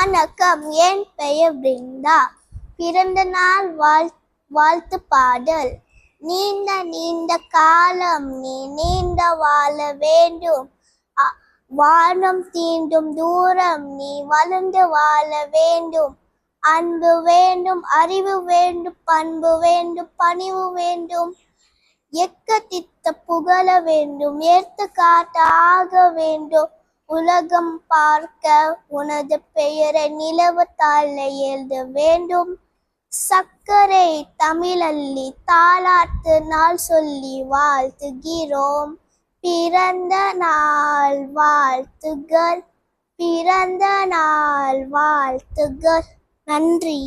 வணக்கம், என் பெயர் பிருந்தா. பிறந்த நாள் வாழ்த்து பாடல். நீண்ட நீண்ட காலம் நீ நீண்ட வாழ வேண்டும். வானம் தீண்டும் தூரம் நீ வளர்ந்து வாழ வேண்டும். அன்பு வேண்டும், அறிவு வேண்டும், பண்பு வேண்டும், பணிவு வேண்டும். எக்கத்தித்த புகழ வேண்டும், எடுத்துக்காட்ட ஆக வேண்டும். உலகம் பார்க்க உனது பெயரை நிலவு தாழ எழுத வேண்டும். சக்கரை தமிழல்லி தாலாட்டு நாள் சொல்லி வாழ்த்துகிறோம். பிறந்த நாள் வாழ்த்துகள், பிறந்த நாள் வாழ்த்துகள். நன்றி.